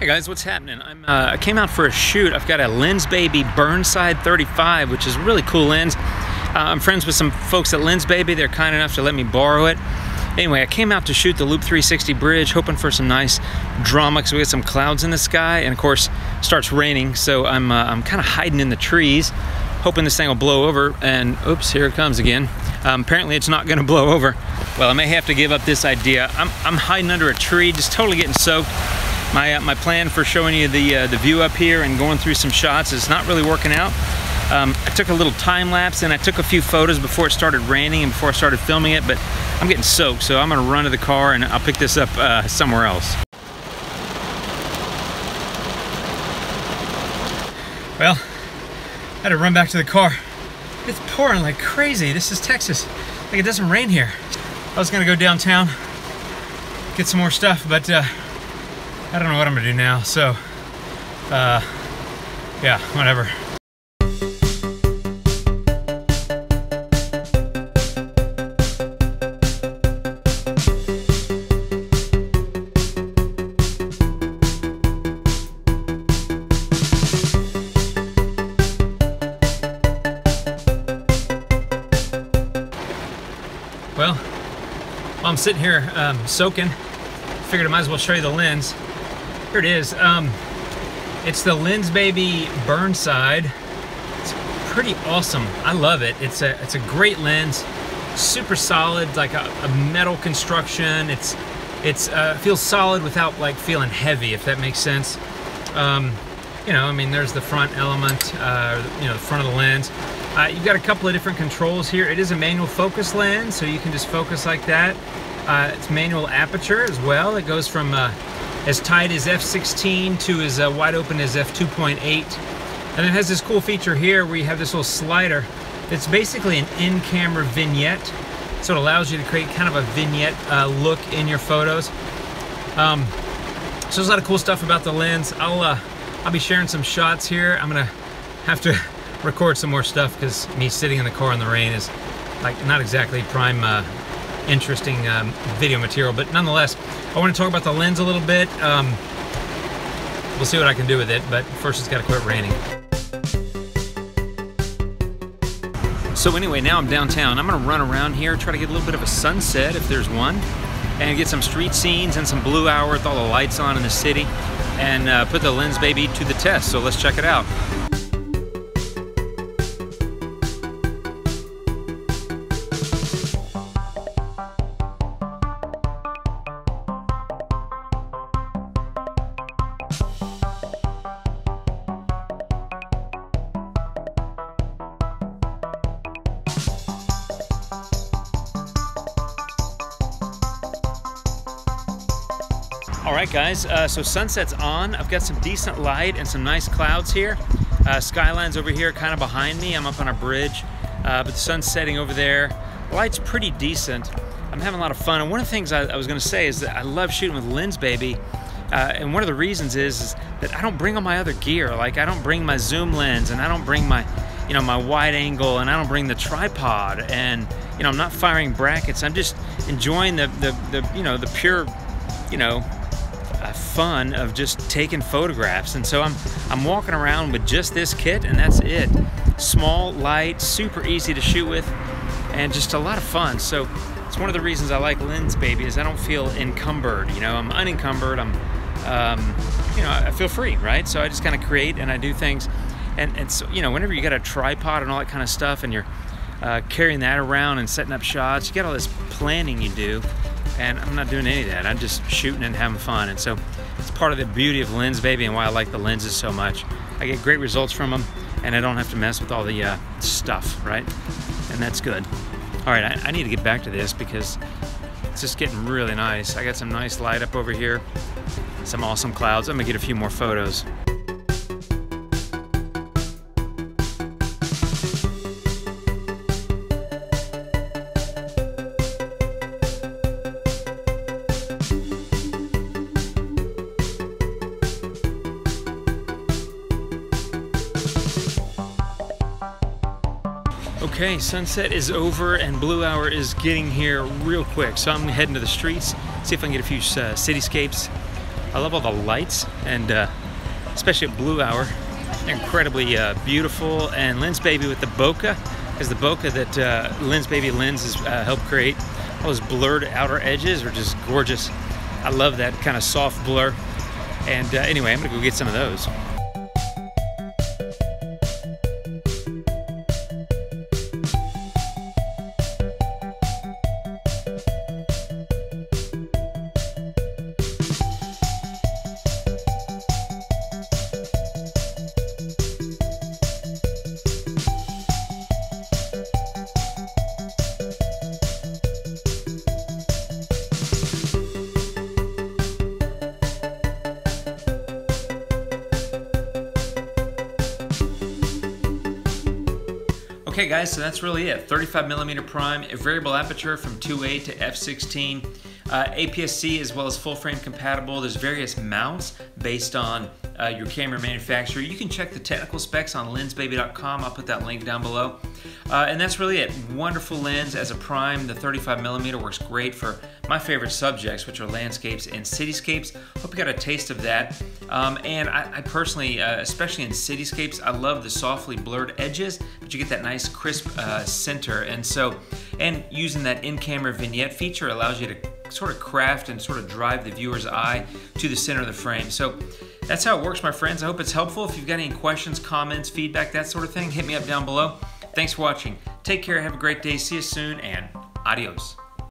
Hey guys, what's happening? I came out for a shoot. I've got a Lensbaby Burnside 35, which is a really cool lens. I'm friends with some folks at Lensbaby. They're kind enough to let me borrow it. Anyway, I came out to shoot the Loop 360 bridge, hoping for some nice drama because we got some clouds in the sky, and of course, it starts raining, so I'm kind of hiding in the trees, hoping this thing will blow over, and oops, here it comes again. Apparently it's not gonna blow over. Well, I may have to give up this idea. I'm hiding under a tree, just totally getting soaked. My plan for showing you the view up here and going through some shots is not really working out. I took a little time lapse and I took a few photos before it started raining and before I started filming it, but I'm getting soaked, so I'm gonna run to the car and I'll pick this up somewhere else. Well, I had to run back to the car. It's pouring like crazy. This is Texas. Like, it doesn't rain here. I was gonna go downtown, get some more stuff, but I don't know what I'm gonna do now, so yeah, whatever. Well, while I'm sitting here soaking, figured I might as well show you the lens. Here it is. It's the Lensbaby Burnside. It's pretty awesome. I love it. It's a great lens, super solid, like a metal construction. It feels solid without like feeling heavy, if that makes sense. You know, I mean, there's the front element, you know, the front of the lens. You've got a couple of different controls here. It is a manual focus lens, so you can just focus like that. It's manual aperture as well. It goes from as tight as f/16 to as wide open as f/2.8. And it has this cool feature here where you have this little slider. It's basically an in-camera vignette. So it allows you to create kind of a vignette look in your photos. So there's a lot of cool stuff about the lens. I'll be sharing some shots here. I'm gonna have to record some more stuff because me sitting in the car in the rain is like not exactly prime interesting video material, but nonetheless, I want to talk about the lens a little bit. We'll see what I can do with it, but first it's got to quit raining. So anyway, now I'm downtown. I'm gonna run around here, try to get a little bit of a sunset if there's one, and get some street scenes and some blue hour with all the lights on in the city, and put the Lensbaby to the test. So let's check it out. Alright guys, so sunset's on. I've got some decent light and some nice clouds here. Skyline's over here kind of behind me. I'm up on a bridge, but the sun's setting over there. The light's pretty decent. I'm having a lot of fun, and one of the things I was going to say is that I love shooting with Lensbaby, and one of the reasons is that I don't bring all my other gear. Like, I don't bring my zoom lens, and I don't bring my, you know, my wide angle, and I don't bring the tripod, and you know, I'm not firing brackets. I'm just enjoying the you know, the pure, you know, fun of just taking photographs. And so I'm walking around with just this kit, and that's it. Small, light, super easy to shoot with, and just a lot of fun. So it's one of the reasons I like Lensbaby, is I don't feel encumbered. You know, I'm unencumbered. I'm you know, I feel free, right? So I just kind of create and I do things, and so, you know, whenever you got a tripod and all that kind of stuff, and you're carrying that around and setting up shots, you got all this planning you do. And I'm not doing any of that. I'm just shooting and having fun. And so it's part of the beauty of Lensbaby and why I like the lenses so much. I get great results from them, and I don't have to mess with all the stuff, right? And that's good. All right, I need to get back to this because it's just getting really nice. I got some nice light up over here, some awesome clouds. I'm gonna get a few more photos. Okay, sunset is over and blue hour is getting here real quick, so I'm heading to the streets, see if I can get a few cityscapes I love all the lights, and especially at blue hour. They're incredibly beautiful. And Lensbaby with the bokeh, because the bokeh that Lensbaby lenses help create, all those blurred outer edges are just gorgeous. I love that kind of soft blur. And anyway, I'm gonna go get some of those. Okay guys, so that's really it. 35mm prime, a variable aperture from 2.8 to f16, APS-C as well as full frame compatible. There's various mounts based on your camera manufacturer. You can check the technical specs on lensbaby.com. I'll put that link down below. And that's really it. Wonderful lens as a prime. The 35mm works great for my favorite subjects, which are landscapes and cityscapes. Hope you got a taste of that. And I personally, especially in cityscapes, I love the softly blurred edges, but you get that nice crisp center. And using that in-camera vignette feature allows you to sort of craft and sort of drive the viewer's eye to the center of the frame. So that's how it works, my friends. I hope it's helpful. If you've got any questions, comments, feedback, that sort of thing, hit me up down below. Thanks for watching. Take care, have a great day, see you soon, and adios.